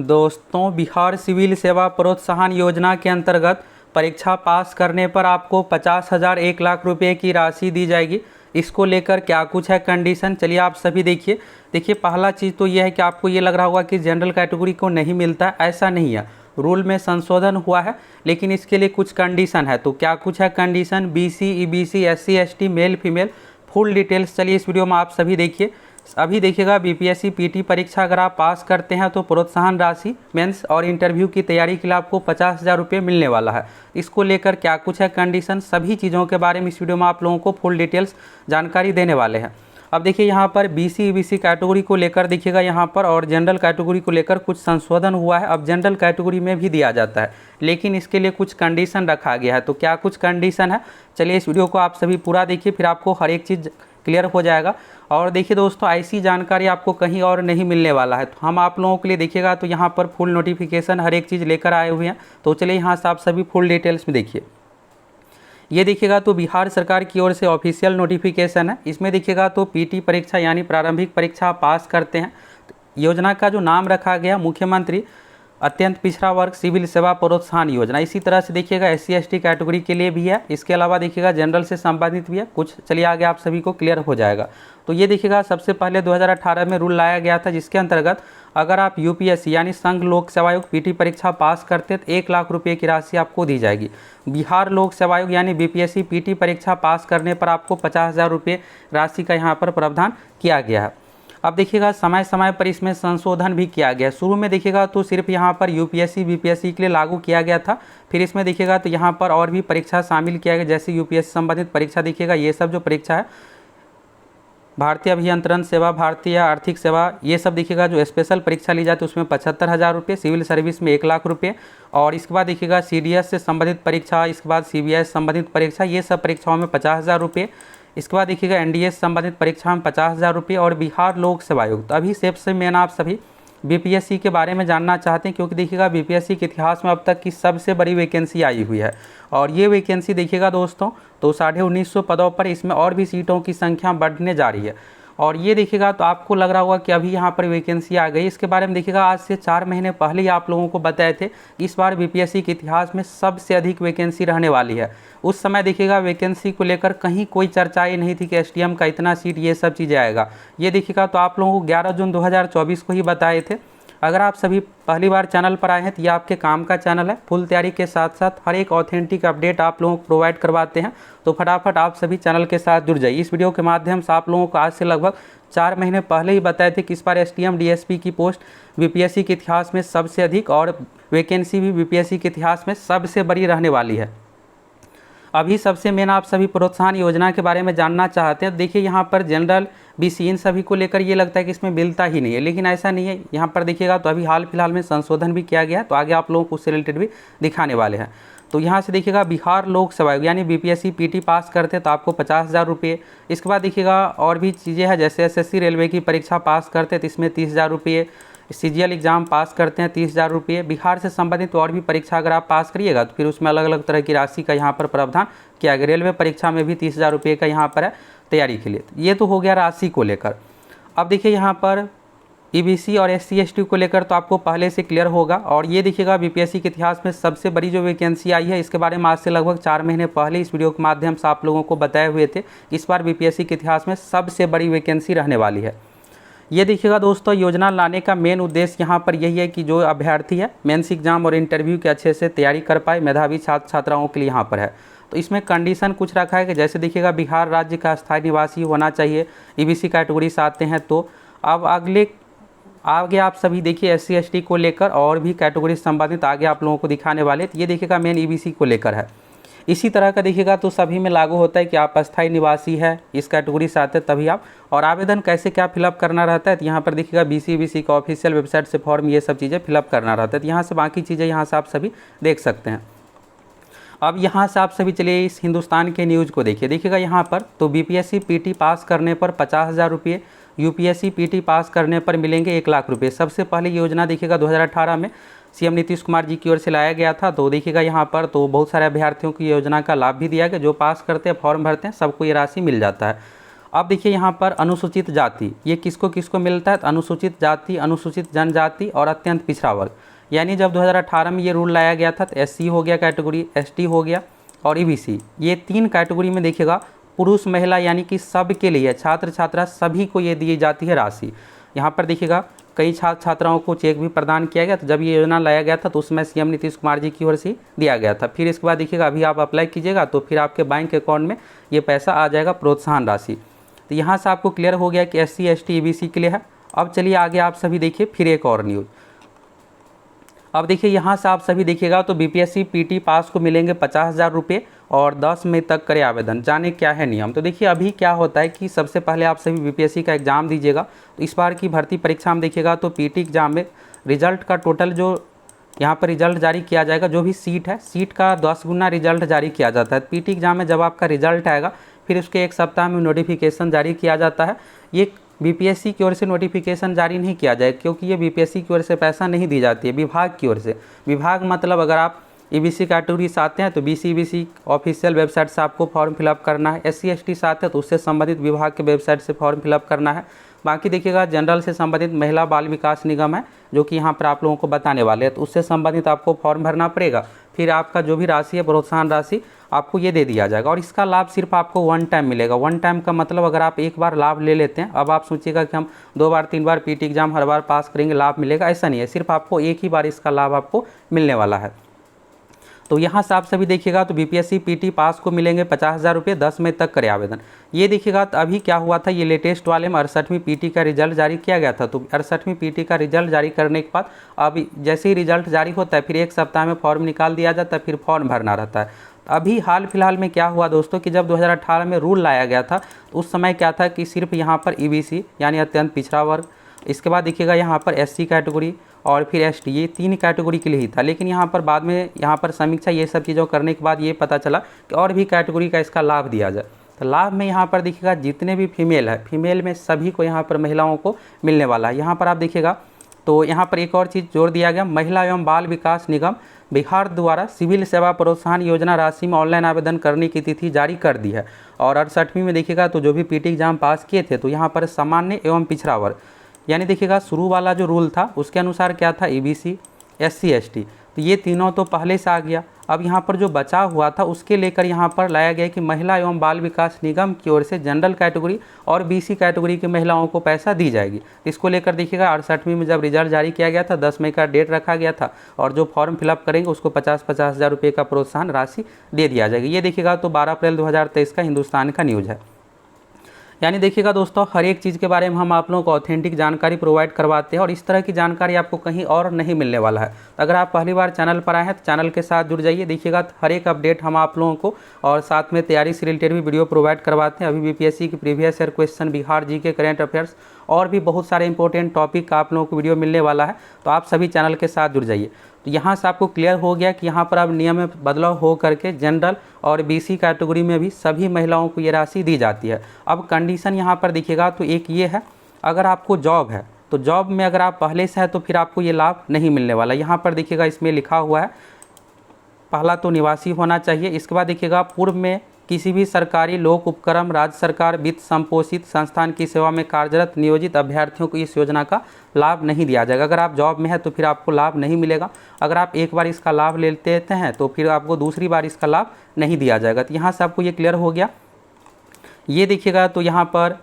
दोस्तों, बिहार सिविल सेवा प्रोत्साहन योजना के अंतर्गत परीक्षा पास करने पर आपको 50,000 1,00,000 रुपये की राशि दी जाएगी। इसको लेकर क्या कुछ है कंडीशन, चलिए आप सभी देखिए पहला चीज़ तो यह है कि आपको ये लग रहा होगा कि जनरल कैटेगरी को नहीं मिलता है, ऐसा नहीं है। रूल में संशोधन हुआ है, लेकिन इसके लिए कुछ कंडीशन है। तो क्या कुछ है condition, BC, EBC, SC, ST, male female, full details चलिए इस वीडियो में आप सभी देखिए। अभी देखिएगा, बीपीएससी पीटी परीक्षा अगर आप पास करते हैं तो प्रोत्साहन राशि मेंस और इंटरव्यू की तैयारी के लिए आपको 50,000 रुपये मिलने वाला है। इसको लेकर क्या कुछ है कंडीशन, सभी चीज़ों के बारे में इस वीडियो में आप लोगों को फुल डिटेल्स जानकारी देने वाले हैं। अब देखिए यहाँ पर बीसी ईबीसी कैटेगरी को लेकर देखिएगा यहाँ पर, और जनरल कैटेगरी को लेकर कुछ संशोधन हुआ है। अब जनरल कैटेगरी में भी दिया जाता है, लेकिन इसके लिए कुछ कंडीशन रखा गया है। तो क्या कुछ कंडीशन है, चलिए इस वीडियो को आप सभी पूरा देखिए, फिर आपको हर एक चीज़ क्लियर हो जाएगा। और देखिए दोस्तों, ऐसी जानकारी आपको कहीं और नहीं मिलने वाला है। तो हम आप लोगों के लिए देखिएगा तो यहाँ पर फुल नोटिफिकेशन हर एक चीज़ लेकर आए हुए हैं। तो चलिए यहाँ से आप सभी फुल डिटेल्स में देखिए। ये देखिएगा तो बिहार सरकार की ओर से ऑफिशियल नोटिफिकेशन है। इसमें देखिएगा तो पीटी परीक्षा यानी प्रारंभिक परीक्षा पास करते हैं। योजना का जो नाम रखा गया, मुख्यमंत्री अत्यंत पिछड़ा वर्ग सिविल सेवा प्रोत्साहन योजना। इसी तरह से देखिएगा एससी एसटी कैटेगरी के लिए भी है। इसके अलावा देखिएगा जनरल से संबंधित भी है कुछ, चलिए आगे आप सभी को क्लियर हो जाएगा। तो ये देखिएगा सबसे पहले 2018 में रूल लाया गया था, जिसके अंतर्गत अगर आप यूपीएससी यानी संघ लोक सेवा आयोग पीटी परीक्षा पास करते तो 1,00,000 रुपये की राशि आपको दी जाएगी। बिहार लोक सेवा आयोग यानी बीपीएससी पीटी परीक्षा पास करने पर आपको 50,000 रुपये राशि का यहाँ पर प्रावधान किया गया है। अब देखिएगा समय समय पर इसमें संशोधन भी किया गया। शुरू में देखिएगा तो सिर्फ यहाँ पर यूपीएससी बीपीएससी के लिए लागू किया गया था। फिर इसमें देखिएगा तो यहाँ पर और भी परीक्षा शामिल किया गया, जैसे यूपीएससी संबंधित परीक्षा देखिएगा, ये सब जो परीक्षा है, भारतीय अभियंत्रण सेवा, भारतीय आर्थिक सेवा, ये सब देखिएगा जो स्पेशल परीक्षा ली जाती है उसमें 75,000 रुपये, सिविल सर्विस में 1,00,000 रुपये, और इसके बाद देखिएगा सीडीएस से संबंधित परीक्षा, इसके बाद सीबीआईएस संबंधित परीक्षा, ये सब परीक्षाओं में 50,000 रुपये। इसके बाद देखिएगा एनडीएस संबंधित परीक्षा में 50,000 रुपये, और बिहार लोक सेवा आयोग। तो अभी सबसे मेन आप सभी बीपीएससी के बारे में जानना चाहते हैं, क्योंकि देखिएगा बीपीएससी के इतिहास में अब तक की सबसे बड़ी वैकेंसी आई हुई है। और ये वैकेंसी देखिएगा दोस्तों तो 1950 पदों पर, इसमें और भी सीटों की संख्या बढ़ने जा रही है। और ये देखिएगा तो आपको लग रहा होगा कि अभी यहाँ पर वैकेंसी आ गई। इसके बारे में देखिएगा आज से 4 महीने पहले ही आप लोगों को बताए थे कि इस बार बीपीएससी के इतिहास में सबसे अधिक वैकेंसी रहने वाली है। उस समय देखिएगा वैकेंसी को लेकर कहीं कोई चर्चा ही नहीं थी कि एसडीएम का इतना सीट, ये सब चीज़ें आएगा। ये देखिएगा तो आप लोगों को 11 जून 2024 को ही बताए थे। अगर आप सभी पहली बार चैनल पर आए हैं तो ये आपके काम का चैनल है। फुल तैयारी के साथ साथ हर एक ऑथेंटिक अपडेट आप लोगों को प्रोवाइड करवाते हैं। तो फटाफट आप सभी चैनल के साथ जुड़ जाइए। इस वीडियो के माध्यम से आप लोगों को आज से लगभग 4 महीने पहले ही बताए थे कि इस बार एसडीएम डीएसपी की पोस्ट बीपीएससी के इतिहास में सबसे अधिक, और वैकेंसी भी बीपीएससी के इतिहास में सबसे बड़ी रहने वाली है। अभी सबसे मेन आप सभी प्रोत्साहन योजना के बारे में जानना चाहते हैं। देखिए यहाँ पर जनरल बीसी इन सभी को लेकर ये लगता है कि इसमें मिलता ही नहीं है, लेकिन ऐसा नहीं है। यहाँ पर देखिएगा तो अभी हाल फिलहाल में संशोधन भी किया गया है, तो आगे आप लोगों को उससे रिलेटेड भी दिखाने वाले हैं। तो यहाँ से देखिएगा बिहार लोक सेवा आयोग यानी बीपीएससी पीटी पास करते हैं तो आपको 50,000 रुपये। इसके बाद देखिएगा और भी चीज़ें हैं, जैसे एसएससी रेलवे की परीक्षा पास करते हैं तो इसमें 30,000 रुपये, सीजीएल एग्जाम पास करते हैं 30,000 रुपये। बिहार से संबंधित और भी परीक्षा अगर आप पास करिएगा तो फिर उसमें अलग अलग तरह की राशि का यहाँ पर प्रावधान किया गया। रेलवे परीक्षा में भी 30,000 रुपये का यहाँ पर है तैयारी के लिए। ये तो हो गया राशि को लेकर। अब देखिए यहाँ पर ईबीसी और एससी एसटी को लेकर तो आपको पहले से क्लियर होगा। और ये देखिएगा बीपीएससी के इतिहास में सबसे बड़ी जो वैकेंसी आई है, इसके बारे में आज से लगभग 4 महीने पहले इस वीडियो के माध्यम से आप लोगों को बताए हुए थे। इस बार बीपीएससी के इतिहास में सबसे बड़ी वैकेंसी रहने वाली है। ये देखिएगा दोस्तों, योजना लाने का मेन उद्देश्य यहाँ पर यही है कि जो अभ्यर्थी है मेंस एग्जाम और इंटरव्यू के अच्छे से तैयारी कर पाए, मेधावी छात्र छात्राओं के लिए यहाँ पर है। तो इसमें कंडीशन कुछ रखा है कि जैसे देखिएगा बिहार राज्य का स्थायी निवासी होना चाहिए, ईबीसी कैटेगरी से आते हैं तो। अब आगे आप सभी देखिए एससी एसटी को लेकर और भी कैटेगरी संबंधित आगे आप लोगों को दिखाने वाले। तो ये देखिएगा मेन ईबीसी को लेकर है। इसी तरह का देखिएगा तो सभी में लागू होता है कि आप अस्थायी निवासी है, इस कैटेगरी से आते तभी आप। और आवेदन कैसे क्या फिलअप करना रहता है तो यहाँ पर देखिएगा बीसी का ऑफिशियल वेबसाइट से फॉर्म ये सब चीज़ें फिलअप करना रहता है। तो यहाँ से बाकी चीज़ें यहाँ से आप सभी देख सकते हैं। अब यहाँ से आप सभी चलिए इस हिंदुस्तान के न्यूज़ को देखिएगा यहाँ पर तो बीपीएससी पीटी पास करने पर 50,000 रुपये, यूपीएससी पीटी पास करने पर मिलेंगे 1,00,000 रुपये। सबसे पहले योजना देखिएगा 2018 में सीएम नीतीश कुमार जी की ओर से लाया गया था। तो देखिएगा यहाँ पर तो बहुत सारे अभ्यर्थियों की योजना का लाभ भी दिया गया। जो पास करते हैं, फॉर्म भरते हैं, सबको ये राशि मिल जाता है। अब देखिए यहाँ पर अनुसूचित जाति, ये किसको किसको मिलता है? तो अनुसूचित जाति, अनुसूचित जनजाति और अत्यंत पिछड़ा वर्ग। यानी जब 2018 में ये रूल लाया गया था तो एससी हो गया कैटेगरी, एसटी हो गया और ईबीसी, ये 3 कैटेगरी में देखिएगा पुरुष महिला यानी कि सब के लिए, छात्र छात्रा सभी को ये दी जाती है राशि। यहाँ पर देखिएगा कई छात्र छात्राओं को चेक भी प्रदान किया गया था। जब ये योजना लाया गया था तो उसमें सीएम नीतीश कुमार जी की ओर से दिया गया था। फिर इसके बाद देखिएगा अभी आप अप्लाई कीजिएगा तो फिर आपके बैंक अकाउंट में ये पैसा आ जाएगा, प्रोत्साहन राशि। तो यहाँ से आपको क्लियर हो गया कि एससी एसटी ईबीसी के लिए है। अब चलिए आगे आप सभी देखिए फिर एक और न्यूज़। अब देखिए यहाँ से आप सभी देखिएगा तो बीपीएससी पीटी पास को मिलेंगे 50,000 रुपये और 10 मई तक करें आवेदन। जाने क्या है नियम। तो देखिए अभी क्या होता है कि सबसे पहले आप सभी बीपीएससी का एग्ज़ाम दीजिएगा। तो इस बार की भर्ती परीक्षा में देखिएगा तो पीटी एग्ज़ाम में रिजल्ट का टोटल जो यहाँ पर रिजल्ट जारी किया जाएगा, जो भी सीट है सीट का 10 गुना रिजल्ट जारी किया जाता है। पीटी एग्ज़ाम में जब आपका रिजल्ट आएगा फिर उसके 1 सप्ताह में नोटिफिकेशन जारी किया जाता है। ये बीपीएससी की ओर से नोटिफिकेशन जारी नहीं किया जाए क्योंकि ये बीपीएससी की ओर से पैसा नहीं दी जाती है, विभाग की ओर से। विभाग मतलब अगर आप ईबीसी कैटेगरी से आते हैं तो बीसी ऑफिशियल वेबसाइट से आपको फॉर्म फिलअप करना है। एससी एसटी से आते हैं तो उससे संबंधित विभाग के वेबसाइट से फॉर्म फिलअप करना है। बाकी देखिएगा जनरल से संबंधित महिला बाल विकास निगम है जो कि यहाँ पर आप लोगों को बताने वाले हैं, तो उससे संबंधित आपको फॉर्म भरना पड़ेगा। फिर आपका जो भी राशि है प्रोत्साहन राशि आपको ये दे दिया जाएगा और इसका लाभ सिर्फ आपको 1 टाइम मिलेगा। 1 टाइम का मतलब अगर आप एक बार लाभ ले लेते हैं, अब आप सोचिएगा कि हम 2 बार 3 बार पीटी एग्जाम हर बार पास करेंगे लाभ मिलेगा, ऐसा नहीं है। सिर्फ आपको एक ही बार इसका लाभ आपको मिलने वाला है। तो यहाँ से आप सभी देखिएगा तो बीपीएससी पीटी पास को मिलेंगे 50,000 रुपये, 10 मई तक करें आवेदन। ये देखिएगा तो अभी क्या हुआ था, ये लेटेस्ट वाले में 68वीं पीटी का रिजल्ट जारी किया गया था। तो 68वीं पीटी का रिजल्ट जारी करने के बाद अब जैसे ही रिजल्ट जारी होता है फिर 1 सप्ताह में फॉर्म निकाल दिया जाता है, फिर फॉर्म भरना रहता है। अभी हाल फिलहाल में क्या हुआ दोस्तों कि जब 2018 में रूल लाया गया था तो उस समय क्या था कि सिर्फ यहाँ पर ईबीसी यानी अत्यंत पिछड़ा वर्ग, इसके बाद देखिएगा यहाँ पर एससी कैटेगरी और फिर एसटी, ये 3 कैटेगरी के लिए ही था। लेकिन यहाँ पर बाद में यहाँ पर समीक्षा ये सब चीज़ों करने के बाद ये पता चला कि और भी कैटेगरी का इसका लाभ दिया जाए। तो लाभ में यहाँ पर देखिएगा जितने भी फीमेल है, फीमेल में सभी को यहाँ पर महिलाओं को मिलने वाला है। यहाँ पर आप देखिएगा तो यहाँ पर एक और चीज़ जोड़ दिया गया, महिला एवं बाल विकास निगम बिहार द्वारा सिविल सेवा प्रोत्साहन योजना राशि में ऑनलाइन आवेदन करने की तिथि जारी कर दी है। और 68वीं में देखिएगा तो जो भी पीटी एग्जाम पास किए थे तो यहाँ पर सामान्य एवं पिछड़ा वर्ग, यानी देखिएगा शुरू वाला जो रूल था उसके अनुसार क्या था, ईबीसी एससी एसटी, तो ये तीनों तो पहले से आ गया। अब यहाँ पर जो बचा हुआ था उसके लेकर यहाँ पर लाया गया कि महिला एवं बाल विकास निगम की ओर से जनरल कैटेगरी और बीसी कैटेगरी की महिलाओं को पैसा दी जाएगी। इसको लेकर देखिएगा 68वीं में जब रिजल्ट जारी किया गया था 10 मई का डेट रखा गया था और जो फॉर्म फिलअप करेंगे उसको 50,000 रुपये का प्रोत्साहन राशि दे दिया जाएगा। ये देखिएगा तो 12 अप्रैल 2023 का हिंदुस्तान का न्यूज़ है। यानी देखिएगा दोस्तों हर एक चीज़ के बारे में हम आप लोगों को ऑथेंटिक जानकारी प्रोवाइड करवाते हैं और इस तरह की जानकारी आपको कहीं और नहीं मिलने वाला है। तो अगर आप पहली बार चैनल पर आए हैं तो चैनल के साथ जुड़ जाइए। देखिएगा हर एक अपडेट हम आप लोगों को और साथ में तैयारी से रिलेटेड भी वीडियो प्रोवाइड करवाते हैं। अभी बीपीएससी की previous year question, Bihar GK, current affairs और भी बहुत सारे इंपॉर्टेंट टॉपिक का आप लोगों को वीडियो मिलने वाला है, तो आप सभी चैनल के साथ जुड़ जाइए। तो यहाँ से आपको क्लियर हो गया कि यहाँ पर अब नियम में बदलाव हो करके जनरल और बीसी कैटेगरी में भी सभी महिलाओं को ये राशि दी जाती है। अब कंडीशन यहाँ पर देखिएगा तो एक ये है, अगर आपको जॉब है तो जॉब में अगर आप पहले से है तो फिर आपको ये लाभ नहीं मिलने वाला। यहाँ पर देखिएगा इसमें लिखा हुआ है, पहला तो निवासी होना चाहिए। इसके बाद देखिएगा पूर्व में किसी भी सरकारी लोक उपक्रम, राज्य सरकार वित्त संपोषित संस्थान की सेवा में कार्यरत नियोजित अभ्यर्थियों को इस योजना का लाभ नहीं दिया जाएगा। अगर आप जॉब में है तो फिर आपको लाभ नहीं मिलेगा। अगर आप एक बार इसका लाभ लेते हैं तो फिर आपको दूसरी बार इसका लाभ नहीं दिया जाएगा। तो यहाँ से आपको ये क्लियर हो गया। ये देखिएगा तो यहाँ पर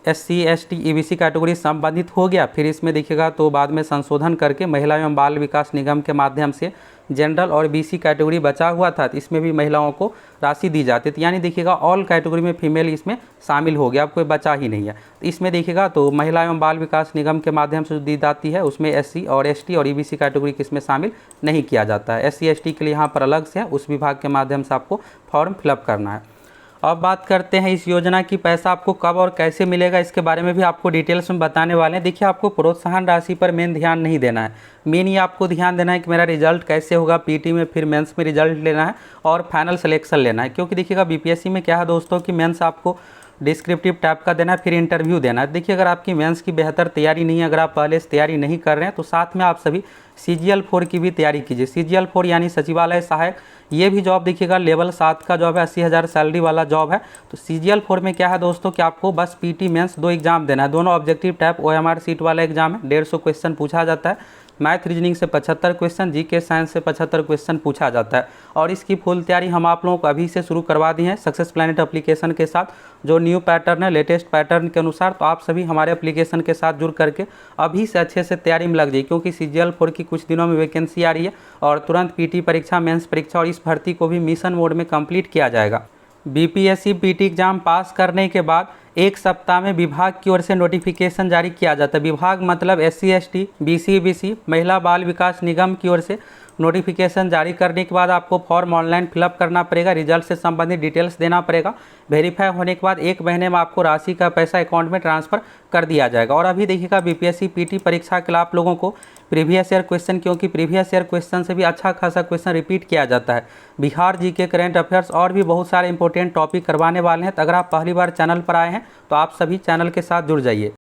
एससी एसटी ईबीसी कैटेगरी संबंधित हो गया। फिर इसमें देखिएगा तो बाद में संशोधन करके महिला एवं बाल विकास निगम के माध्यम से जनरल और बीसी कैटेगरी बचा हुआ था, तो इसमें भी महिलाओं को राशि दी जाती थी। यानी देखिएगा ऑल कैटेगरी में फीमेल इसमें शामिल हो गया, अब कोई बचा ही नहीं है। तो इसमें देखिएगा तो महिला एवं बाल विकास निगम के माध्यम से दी जाती है, उसमें एससी और एसटी और ईबीसी कैटेगरी को इसमें शामिल नहीं किया जाता है। एससी एसटी के लिए यहाँ पर अलग से है, उस विभाग के माध्यम से आपको फॉर्म फिलअप करना है। अब बात करते हैं इस योजना की पैसा आपको कब और कैसे मिलेगा, इसके बारे में भी आपको डिटेल्स में बताने वाले हैं। देखिए आपको प्रोत्साहन राशि पर मेन ध्यान नहीं देना है, मेन ये आपको ध्यान देना है कि मेरा रिजल्ट कैसे होगा पीटी में, फिर मेंस में रिजल्ट लेना है और फाइनल सिलेक्शन लेना है। क्योंकि देखिएगा बीपीएससी में क्या है दोस्तों कि मेंस आपको डिस्क्रिप्टिव टाइप का देना है, फिर इंटरव्यू देना है। देखिए अगर आपकी मेंस की बेहतर तैयारी नहीं है, अगर आप पहले से तैयारी नहीं कर रहे हैं, तो साथ में आप सभी CGL4 की भी तैयारी कीजिए। CGL4 यानी सचिवालय सहायक, ये भी जॉब देखिएगा लेवल 7 का जॉब है, 80,000 सैलरी वाला जॉब है। तो CGL4 में क्या है दोस्तों कि आपको बस PT मेंस 2 एग्जाम देना है, दोनों ऑब्जेक्टिव टाइप OMR सीट वाला एग्जाम है। 150 क्वेश्चन पूछा जाता है, मैथ रीजनिंग से 75 क्वेश्चन, GK साइंस से 75 क्वेश्चन पूछा जाता है। और इसकी फुल तैयारी हम आप लोगों को अभी से शुरू करवा दी है सक्सेस प्लैनेट एप्लीकेशन के साथ, जो न्यू पैटर्न है, लेटेस्ट पैटर्न के अनुसार। तो आप सभी हमारे एप्लीकेशन के साथ जुड़ करके अभी से अच्छे से तैयारी में लग जाइए, क्योंकि CGL4 की कुछ दिनों में वैकेंसी आ रही है और तुरंत PT परीक्षा, मेंस परीक्षा और इस भर्ती को भी मिशन मोड में कंप्लीट किया जाएगा। BPSC PT एग्जाम पास करने के बाद 1 सप्ताह में विभाग की ओर से नोटिफिकेशन जारी किया जाता है। विभाग मतलब SC ST BC BC महिला बाल विकास निगम की ओर से नोटिफिकेशन जारी करने के बाद आपको फॉर्म ऑनलाइन फिलअप करना पड़ेगा, रिजल्ट से संबंधित डिटेल्स देना पड़ेगा। वेरीफाई होने के बाद 1 महीने में आपको राशि का पैसा अकाउंट में ट्रांसफ़र कर दिया जाएगा। और अभी देखिएगा BPSC PT परीक्षा के लिए आप लोगों को प्रीवियस ईयर क्वेश्चन, क्योंकि प्रीवियस ईयर क्वेश्चन से भी अच्छा खासा क्वेश्चन रिपीट किया जाता है। बिहार GK, करंट अफेयर्स और भी बहुत सारे इंपॉर्टेंट टॉपिक करवाने वाले हैं। तो अगर आप पहली बार चैनल पर आए हैं तो आप सभी चैनल के साथ जुड़ जाइए।